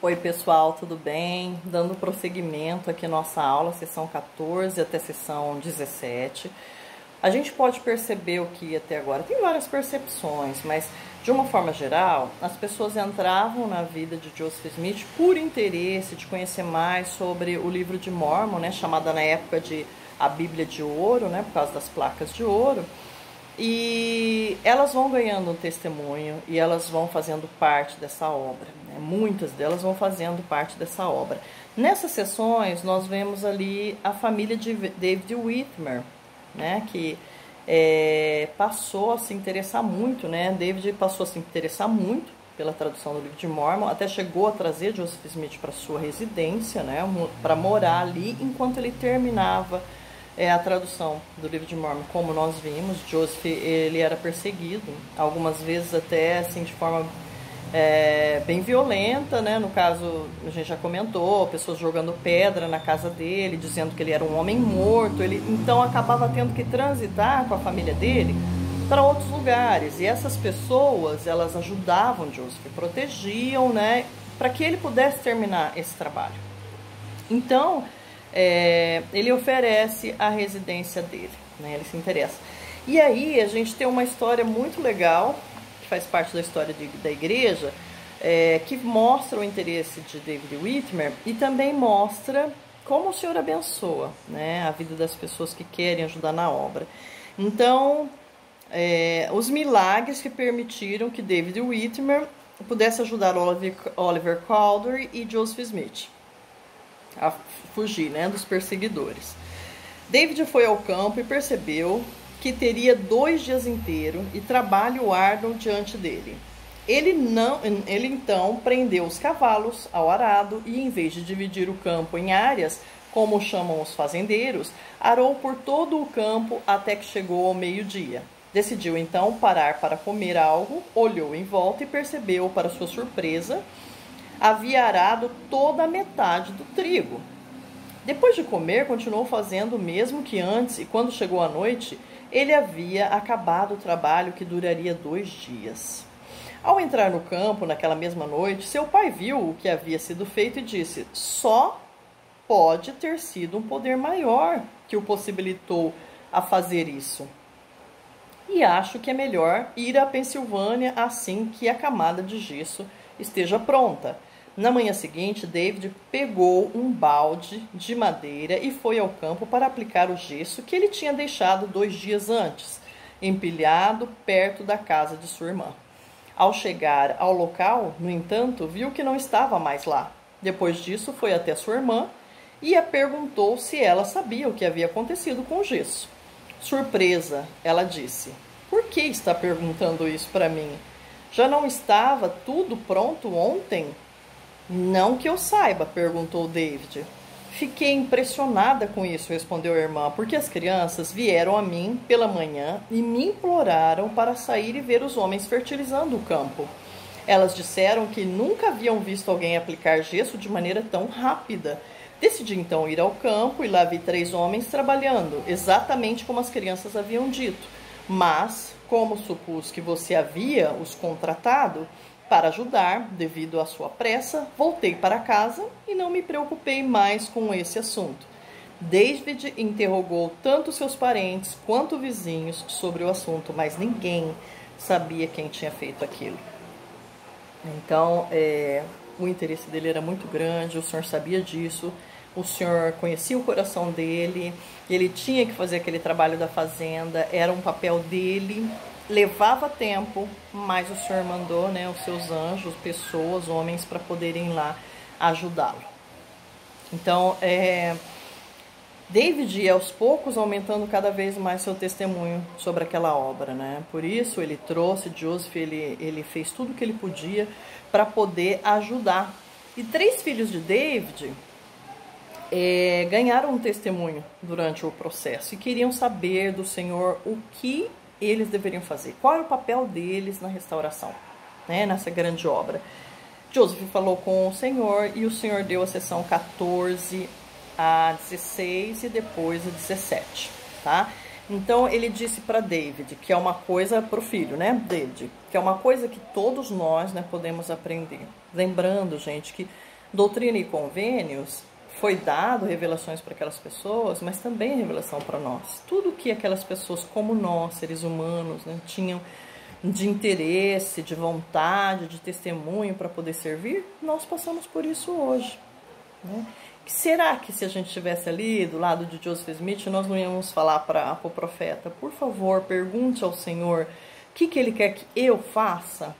Oi pessoal, tudo bem? Dando prosseguimento aqui nossa aula, sessão 14 até sessão 17. A gente pode perceber o que até agora, tem várias percepções, mas de uma forma geral, as pessoas entravam na vida de Joseph Smith por interesse de conhecer mais sobre o livro de Mórmon, né, chamada na época de a Bíblia de Ouro, né, por causa das placas de ouro. E elas vão ganhando um testemunho e elas vão fazendo parte dessa obra, né? Muitas delas vão fazendo parte dessa obra. Nessas sessões nós vemos ali a família de David Whitmer, né? Que passou a se interessar muito, né? David passou a se interessar muito pela tradução do livro de Mórmon, até chegou a trazer Joseph Smith para sua residência, né? Para morar ali enquanto ele terminava a tradução do livro de Mórmon. Como nós vimos, Joseph, ele era perseguido, algumas vezes até assim de forma bem violenta, né? No caso, a gente já comentou, pessoas jogando pedra na casa dele, dizendo que ele era um homem morto. Ele então acabava tendo que transitar com a família dele para outros lugares, e essas pessoas, elas ajudavam Joseph, protegiam, né, para que ele pudesse terminar esse trabalho. Então ele oferece a residência dele, né? Ele se interessa. E aí a gente tem uma história muito legal, que faz parte da história da igreja, que mostra o interesse de David Whitmer e também mostra como o Senhor abençoa, né, a vida das pessoas que querem ajudar na obra. Então, os milagres que permitiram que David Whitmer pudesse ajudar Oliver Cowdery e Joseph Smith a fugir, né, dos perseguidores. David foi ao campo e percebeu que teria 2 dias inteiros e trabalho árduo diante dele. Ele então prendeu os cavalos ao arado e, em vez de dividir o campo em áreas, como chamam os fazendeiros, arou por todo o campo até que chegou ao meio-dia. Decidiu então parar para comer algo, olhou em volta e percebeu, para sua surpresa, havia arado toda a metade do trigo. Depois de comer, continuou fazendo o mesmo que antes, e quando chegou a noite, ele havia acabado o trabalho que duraria 2 dias. Ao entrar no campo naquela mesma noite, seu pai viu o que havia sido feito e disse: só pode ter sido um poder maior que o possibilitou a fazer isso. E acho que é melhor ir à Pensilvânia assim que a camada de gesso esteja pronta. Na manhã seguinte, David pegou um balde de madeira e foi ao campo para aplicar o gesso que ele tinha deixado 2 dias antes, empilhado perto da casa de sua irmã. Ao chegar ao local, no entanto, viu que não estava mais lá. Depois disso, foi até sua irmã e a perguntou se ela sabia o que havia acontecido com o gesso. Surpresa, ela disse: "Por que está perguntando isso para mim? Já não estava tudo pronto ontem?" "Não que eu saiba", perguntou David. "Fiquei impressionada com isso", respondeu a irmã, "porque as crianças vieram a mim pela manhã e me imploraram para sair e ver os homens fertilizando o campo. Elas disseram que nunca haviam visto alguém aplicar gesso de maneira tão rápida. Decidi então ir ao campo e lá vi 3 homens trabalhando, exatamente como as crianças haviam dito. Mas, como supus que você havia os contratado para ajudar, devido à sua pressa, voltei para casa e não me preocupei mais com esse assunto." David interrogou tanto seus parentes quanto vizinhos sobre o assunto, mas ninguém sabia quem tinha feito aquilo. Então, o interesse dele era muito grande, o Senhor sabia disso, o Senhor conhecia o coração dele, ele tinha que fazer aquele trabalho da fazenda, era um papel dele. Levava tempo, mas o Senhor mandou, né, os seus anjos, pessoas, homens, para poderem ir lá ajudá-lo. Então, David ia aos poucos aumentando cada vez mais seu testemunho sobre aquela obra, né? Por isso ele trouxe Joseph, ele fez tudo o que ele podia para poder ajudar. E 3 filhos de David ganharam um testemunho durante o processo e queriam saber do Senhor o que eles deveriam fazer, qual era o papel deles na restauração, né, nessa grande obra. Joseph falou com o Senhor e o Senhor deu a sessão 14 a 16 e depois a 17, tá? Então ele disse para David, que é uma coisa para o filho, né, David, que é uma coisa que todos nós, né, podemos aprender. Lembrando, gente, que Doutrina e Convênios foi dado revelações para aquelas pessoas, mas também revelação para nós. Tudo que aquelas pessoas, como nós, seres humanos, né, tinham de interesse, de vontade, de testemunho para poder servir, nós passamos por isso hoje, né? Será que se a gente estivesse ali do lado de Joseph Smith, nós não íamos falar para o profeta, por favor, pergunte ao Senhor o que ele quer que eu faça?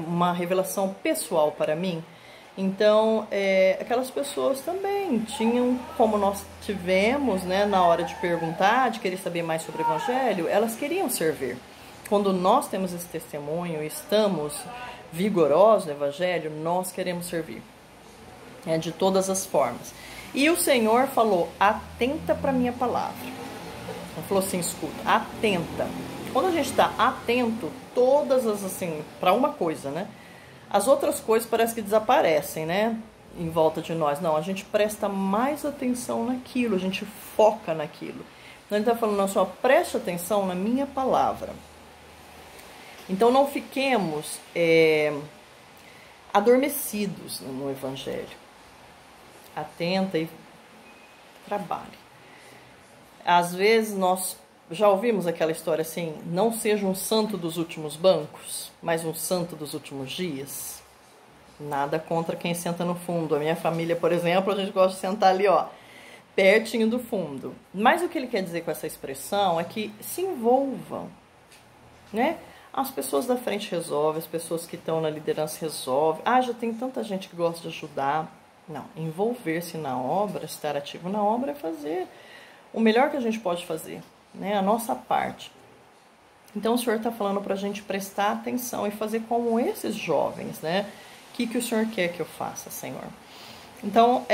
Uma revelação pessoal para mim. Então, aquelas pessoas também tinham, como nós tivemos, né, na hora de perguntar, de querer saber mais sobre o Evangelho, elas queriam servir. Quando nós temos esse testemunho e estamos vigorosos no Evangelho, nós queremos servir, de todas as formas. E o Senhor falou, atenta para a minha palavra. Ele falou assim, escuta, atenta. Quando a gente está atento, todas as, assim, para uma coisa, né? As outras coisas parece que desaparecem, né? Em volta de nós. Não, a gente presta mais atenção naquilo, a gente foca naquilo. Então ele está falando, não, só preste atenção na minha palavra. Então não fiquemos adormecidos no Evangelho. Atenta e trabalhe. Às vezes nós já ouvimos aquela história assim, não seja um santo dos últimos bancos, mas um santo dos últimos dias. Nada contra quem senta no fundo. A minha família, por exemplo, a gente gosta de sentar ali, ó, pertinho do fundo. Mas o que ele quer dizer com essa expressão é que se envolvam, né? As pessoas da frente resolvem, as pessoas que estão na liderança resolvem. Ah, já tem tanta gente que gosta de ajudar. Não, envolver-se na obra, estar ativo na obra é fazer o melhor que a gente pode fazer, né? A nossa parte. Então o Senhor está falando para a gente prestar atenção e fazer como esses jovens, né? O que o Senhor quer que eu faça, Senhor? Então,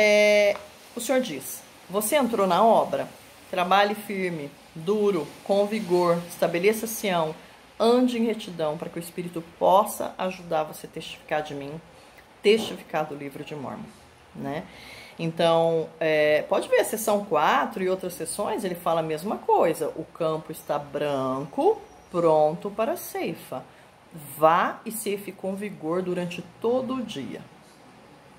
o Senhor diz, você entrou na obra, trabalhe firme, duro, com vigor, estabeleça Sião, ande em retidão, para que o Espírito possa ajudar você a testificar de mim, testificar do livro de Mórmon, né? Então, pode ver, a sessão 4 e outras sessões, ele fala a mesma coisa. O campo está branco, pronto para a ceifa. Vá e ceife com vigor durante todo o dia.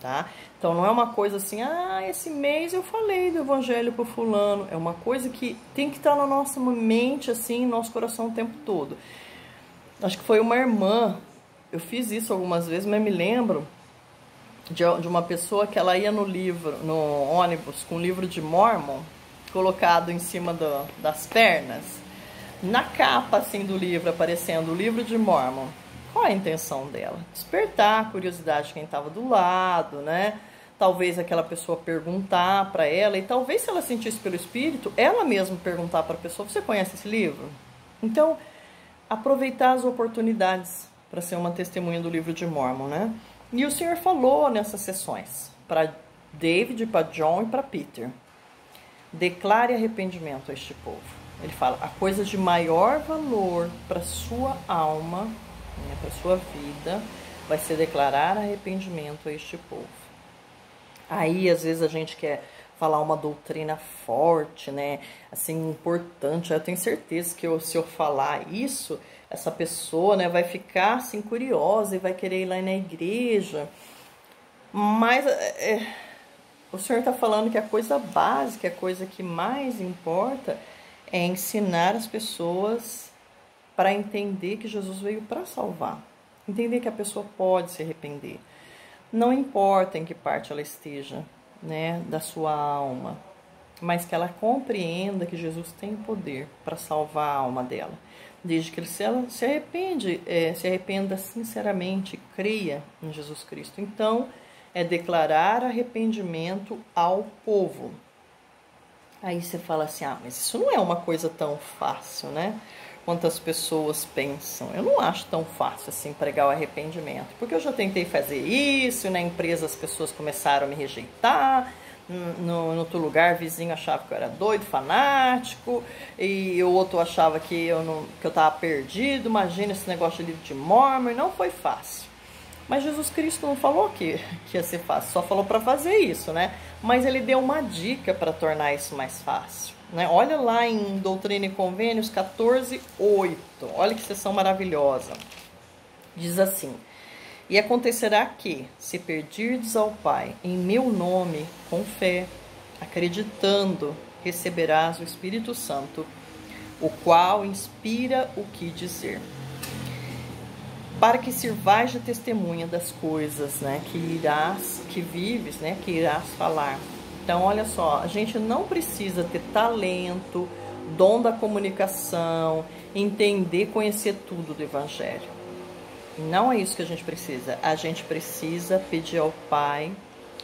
Tá? Então, não é uma coisa assim, esse mês eu falei do evangelho para o fulano. É uma coisa que tem que estar na nossa mente, assim, no nosso coração o tempo todo. Acho que foi uma irmã, eu fiz isso algumas vezes, mas me lembro de uma pessoa que ela ia no ônibus com o livro de Mórmon colocado em cima das pernas, na capa assim do livro aparecendo o livro de Mórmon. Qual a intenção dela? Despertar a curiosidade de quem estava do lado, né? Talvez aquela pessoa perguntar para ela, e talvez se ela sentisse pelo Espírito, ela mesma perguntar para a pessoa, você conhece esse livro? Então, aproveitar as oportunidades para ser uma testemunha do livro de Mórmon, né? E o Senhor falou nessas sessões, para David, para John e para Peter, declare arrependimento a este povo. Ele fala, a coisa de maior valor para sua alma, né, para sua vida, vai ser declarar arrependimento a este povo. Aí, às vezes, a gente quer falar uma doutrina forte, né, assim, importante. Eu tenho certeza que se eu falar isso, essa pessoa, né, vai ficar assim curiosa e vai querer ir lá na igreja. Mas o Senhor está falando que a coisa básica, a coisa que mais importa é ensinar as pessoas para entender que Jesus veio para salvar. Entender que a pessoa pode se arrepender. Não importa em que parte ela esteja, né, da sua alma, mas que ela compreenda que Jesus tem poder para salvar a alma dela. Desde que ela se arrependa sinceramente, creia em Jesus Cristo. Então, é declarar arrependimento ao povo. Aí você fala assim, mas isso não é uma coisa tão fácil, né? Quantas pessoas pensam. Eu não acho tão fácil assim pregar o arrependimento. Porque eu já tentei fazer isso, e na empresa as pessoas começaram a me rejeitar. No outro lugar, vizinho achava que eu era doido, fanático, e o outro achava que eu estava perdido. Imagina esse negócio de livro de Mórmon, e não foi fácil. Mas Jesus Cristo não falou que ia ser fácil, só falou para fazer isso, né? Mas ele deu uma dica para tornar isso mais fácil, né? Olha lá em Doutrina e Convênios 14:8, olha que sessão maravilhosa. Diz assim, E acontecerá que, se pedirdes ao Pai em meu nome, com fé, acreditando, receberás o Espírito Santo, o qual inspira o que dizer, para que sirvais de testemunha das coisas, né, que vives, né, que irás falar. Então, olha só, a gente não precisa ter talento, dom da comunicação, entender, conhecer tudo do Evangelho. Não é isso que a gente precisa. A gente precisa pedir ao Pai,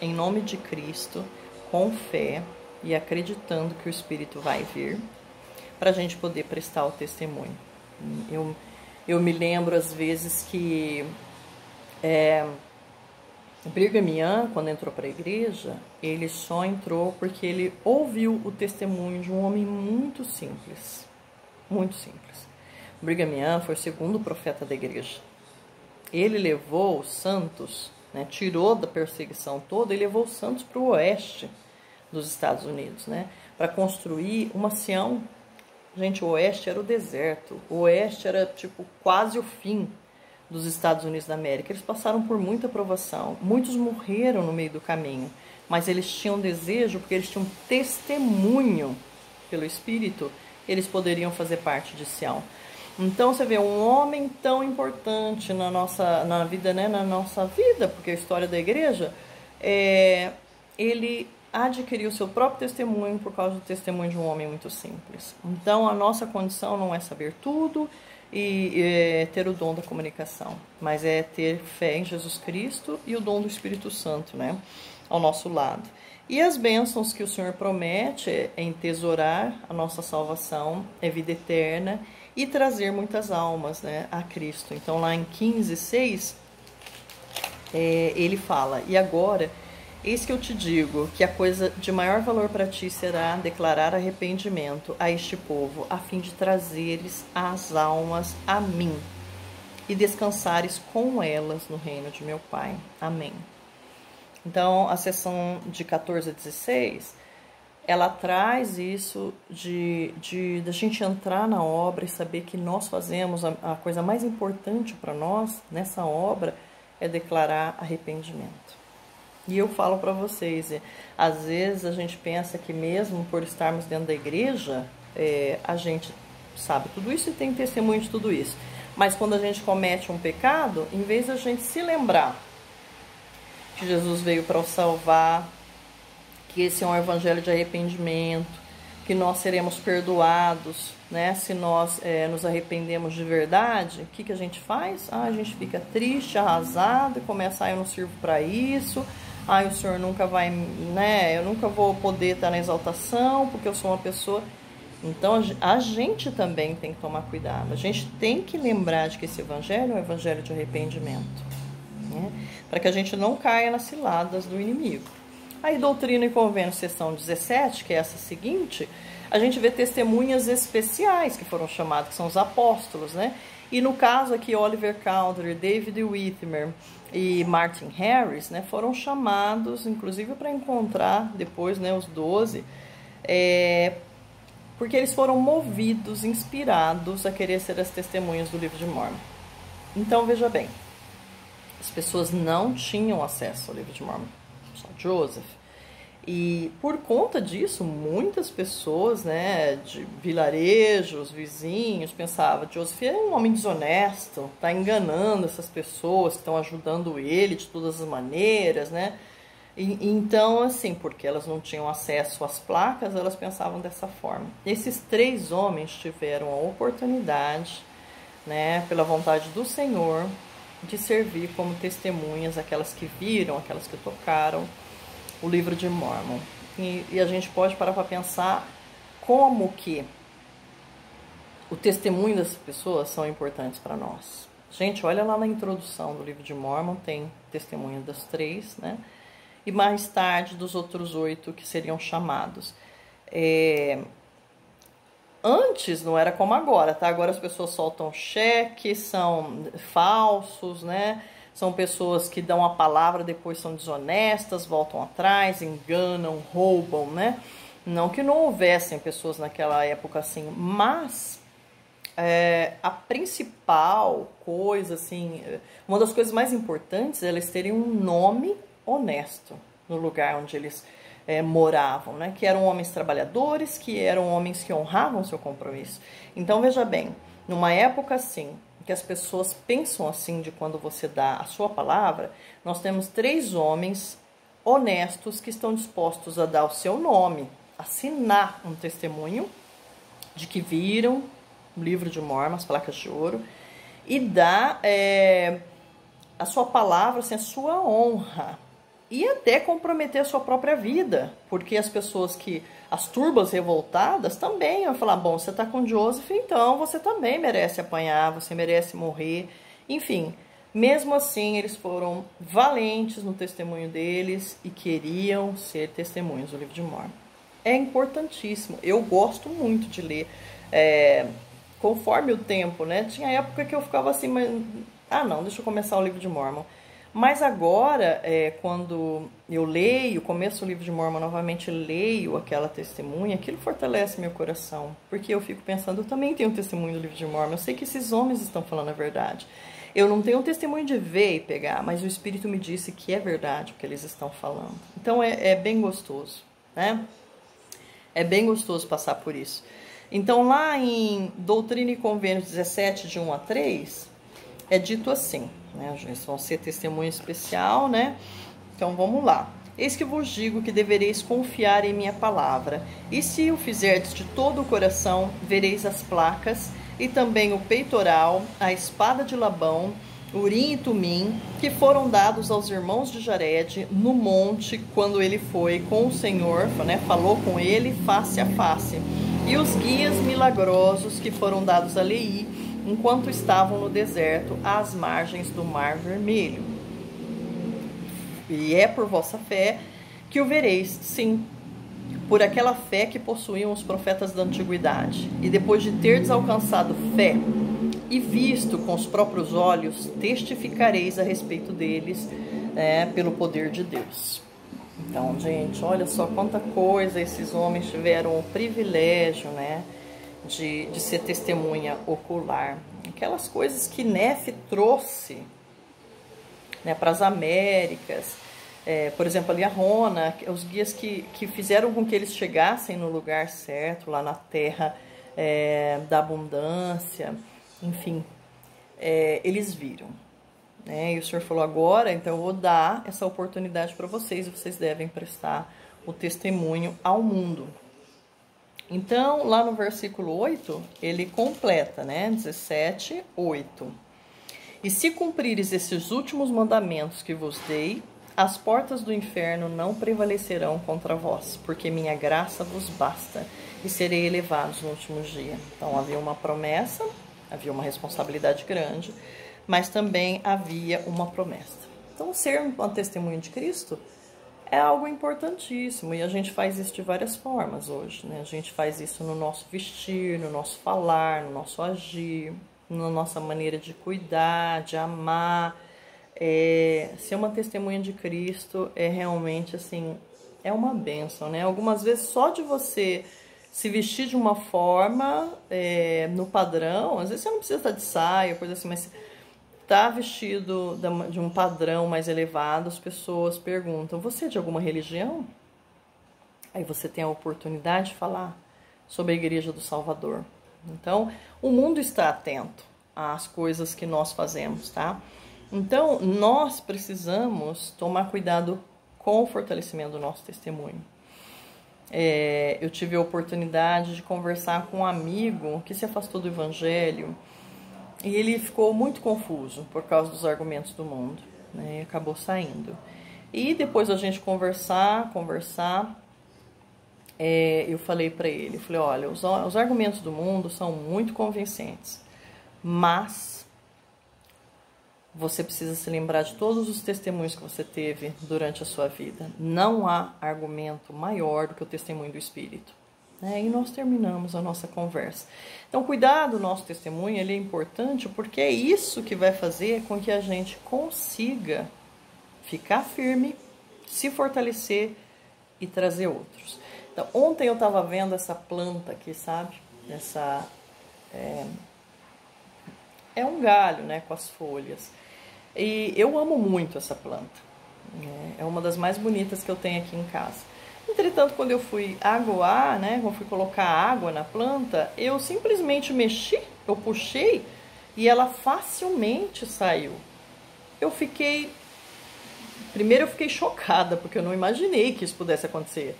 em nome de Cristo, com fé e acreditando que o Espírito vai vir, para a gente poder prestar o testemunho. Eu me lembro, às vezes, que Brigham Young, quando entrou para a igreja, ele só entrou porque ele ouviu o testemunho de um homem muito simples. Muito simples. Brigham Young foi o segundo profeta da igreja. Ele levou os santos, né, tirou da perseguição toda e levou os santos para o oeste dos Estados Unidos, né, para construir uma Sião. Gente, o oeste era o deserto, o oeste era tipo quase o fim dos Estados Unidos da América. Eles passaram por muita provação, muitos morreram no meio do caminho, mas eles tinham desejo, porque eles tinham testemunho pelo Espírito, eles poderiam fazer parte de Sião. Então você vê um homem tão importante na vida, né, na nossa vida, porque a história da igreja, ele adquiriu seu próprio testemunho por causa do testemunho de um homem muito simples. Então a nossa condição não é saber tudo e ter o dom da comunicação, mas é ter fé em Jesus Cristo e o dom do Espírito Santo, né, ao nosso lado. E as bênçãos que o Senhor promete é entesourar a nossa salvação, é vida eterna e trazer muitas almas, né, a Cristo. Então lá em 15:6 ele fala: e agora, eis que eu te digo que a coisa de maior valor para ti será declarar arrependimento a este povo, a fim de trazeres as almas a mim e descansares com elas no reino de meu Pai. Amém. Então, a sessão de 14 a 16, ela traz isso de a gente entrar na obra e saber que nós fazemos a coisa mais importante para nós nessa obra é declarar arrependimento. E eu falo para vocês, às vezes a gente pensa que mesmo por estarmos dentro da igreja, a gente sabe tudo isso e tem testemunho de tudo isso. Mas quando a gente comete um pecado, em vez de a gente se lembrar que Jesus veio para o salvar, que esse é um evangelho de arrependimento, que nós seremos perdoados, né, se nós nos arrependemos de verdade, o que a gente faz? A gente fica triste, arrasado, e começa, eu não sirvo para isso, o Senhor nunca vai, né, eu nunca vou poder estar na exaltação, porque eu sou uma pessoa. Então a gente também tem que tomar cuidado, a gente tem que lembrar de que esse evangelho é um evangelho de arrependimento, né, para que a gente não caia nas ciladas do inimigo. Aí, Doutrina e Convênio, seção 17, que é essa seguinte, a gente vê testemunhas especiais que foram chamadas, que são os apóstolos, né? E no caso aqui, Oliver Cowdery, David Whitmer e Martin Harris, né, foram chamados, inclusive, para encontrar depois, né, os 12, porque eles foram movidos, inspirados a querer ser as testemunhas do livro de Mormon. Então, veja bem, as pessoas não tinham acesso ao livro de Mormon, só Joseph. E por conta disso, muitas pessoas, né, de vilarejos, vizinhos, pensavam: Joseph é um homem desonesto, está enganando essas pessoas que estão ajudando ele de todas as maneiras, né? Então, assim, porque elas não tinham acesso às placas, elas pensavam dessa forma. Esses 3 homens tiveram a oportunidade, né, pela vontade do Senhor, de servir como testemunhas, aquelas que viram, aquelas que tocaram o livro de Mormon. E a gente pode parar para pensar como que o testemunho dessas pessoas são importantes para nós. Gente, olha lá na introdução do livro de Mormon, tem testemunho das 3, né? E mais tarde dos outros 8 que seriam chamados. Antes não era como agora, tá? Agora as pessoas soltam cheques, são falsos, né? São pessoas que dão a palavra, depois são desonestas, voltam atrás, enganam, roubam, né? Não que não houvessem pessoas naquela época assim, mas a principal coisa, assim, uma das coisas mais importantes é eles terem um nome honesto no lugar onde eles moravam, né? Que eram homens trabalhadores, que eram homens que honravam seu compromisso. Então, veja bem, numa época assim, que as pessoas pensam assim de quando você dá a sua palavra, nós temos 3 homens honestos que estão dispostos a dar o seu nome, assinar um testemunho de que viram o livro de Mórmon, as placas de ouro, e dar a sua palavra, assim, a sua honra, e até comprometer a sua própria vida, porque as pessoas as turbas revoltadas também vão falar, bom, você está com Joseph, então você também merece apanhar, você merece morrer, enfim. Mesmo assim, eles foram valentes no testemunho deles e queriam ser testemunhas do livro de Mórmon. É importantíssimo, eu gosto muito de ler, conforme o tempo, né? Tinha época que eu ficava assim, mas, não, deixa eu começar o livro de Mórmon. Mas agora, quando eu leio, começo o livro de Mórmon novamente, leio aquela testemunha, aquilo fortalece meu coração. Porque eu fico pensando, eu também tenho um testemunho do livro de Mórmon, eu sei que esses homens estão falando a verdade. Eu não tenho um testemunho de ver e pegar, mas o Espírito me disse que é verdade o que eles estão falando. Então é bem gostoso, né? É bem gostoso passar por isso. Então lá em Doutrina e Convênios 17, de 1 a 3, é dito assim, né? Eles vão ser testemunho especial, né? Então vamos lá. Eis que vos digo que devereis confiar em minha palavra, e se o fizerdes de todo o coração, vereis as placas, e também o peitoral, a espada de Labão, Urim e Tumim, que foram dados aos irmãos de Jared no monte, quando ele foi com o Senhor, né? Falou com ele face a face, e os guias milagrosos que foram dados a Leí, enquanto estavam no deserto, às margens do Mar Vermelho. E é por vossa fé que o vereis, sim, por aquela fé que possuíam os profetas da antiguidade. E depois de terdes alcançado fé e visto com os próprios olhos, testificareis a respeito deles, pelo poder de Deus. Então, gente, olha só quanta coisa esses homens tiveram o privilégio, né, de ser testemunha ocular. Aquelas coisas que Nefe trouxe, né, para as Américas, por exemplo, ali a Rona, os guias que fizeram com que eles chegassem no lugar certo, lá na terra da abundância, enfim, eles viram. Né? E o Senhor falou, agora, então eu vou dar essa oportunidade para vocês, e vocês devem prestar o testemunho ao mundo. Então, lá no versículo 8, ele completa, né? 17, 8. E se cumprires esses últimos mandamentos que vos dei, as portas do inferno não prevalecerão contra vós, porque minha graça vos basta, e serei elevados no último dia. Então, havia uma promessa, havia uma responsabilidade grande, mas também havia uma promessa. Então, ser um testemunho de Cristo é algo importantíssimo, e a gente faz isso de várias formas hoje, né? A gente faz isso no nosso vestir, no nosso falar, no nosso agir, na nossa maneira de cuidar, de amar. Ser uma testemunha de Cristo é realmente, assim, é uma bênção, né? Algumas vezes só de você se vestir de uma forma, no padrão, às vezes você não precisa estar de saia, coisa assim, mas está vestido de um padrão mais elevado, as pessoas perguntam, você é de alguma religião? Aí você tem a oportunidade de falar sobre a Igreja do Salvador. Então, o mundo está atento às coisas que nós fazemos, tá? Então, nós precisamos tomar cuidado com o fortalecimento do nosso testemunho. Eu tive a oportunidade de conversar com um amigo que se afastou do Evangelho, e ele ficou muito confuso por causa dos argumentos do mundo, né? E acabou saindo. E depois a gente conversar, eu falei para ele, falei, olha, os argumentos do mundo são muito convincentes, mas você precisa se lembrar de todos os testemunhos que você teve durante a sua vida. Não há argumento maior do que o testemunho do Espírito. E nós terminamos a nossa conversa. Então, cuidar do nosso testemunho, ele é importante porque é isso que vai fazer com que a gente consiga ficar firme, se fortalecer e trazer outros. Então, ontem eu estava vendo essa planta aqui, sabe? é um galho, né, com as folhas. E eu amo muito essa planta. É uma das mais bonitas que eu tenho aqui em casa. Entretanto, quando eu fui aguar, né, quando eu fui colocar água na planta, eu simplesmente mexi, eu puxei e ela facilmente saiu. Primeiro eu fiquei chocada, porque eu não imaginei que isso pudesse acontecer.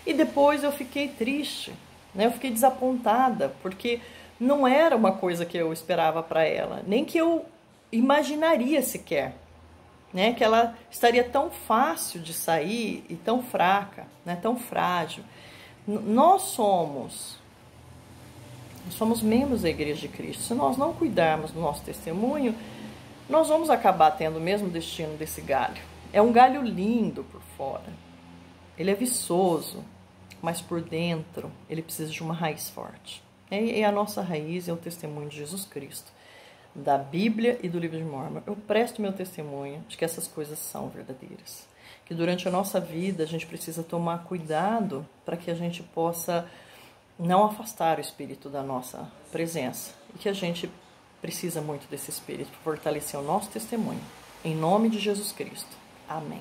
E depois eu fiquei triste, né? Eu fiquei desapontada, porque não era uma coisa que eu esperava para ela, nem que eu imaginaria sequer, né? Que ela estaria tão fácil de sair e tão fraca, né? Tão frágil. Nós somos membros da Igreja de Cristo. Se nós não cuidarmos do nosso testemunho, nós vamos acabar tendo o mesmo destino desse galho. É um galho lindo por fora, ele é viçoso, mas por dentro ele precisa de uma raiz forte. E a nossa raiz é o testemunho de Jesus Cristo, da Bíblia e do livro de Mórmon. Eu presto meu testemunho de que essas coisas são verdadeiras, que durante a nossa vida a gente precisa tomar cuidado para que a gente possa não afastar o Espírito da nossa presença, e que a gente precisa muito desse Espírito para fortalecer o nosso testemunho. Em nome de Jesus Cristo. Amém.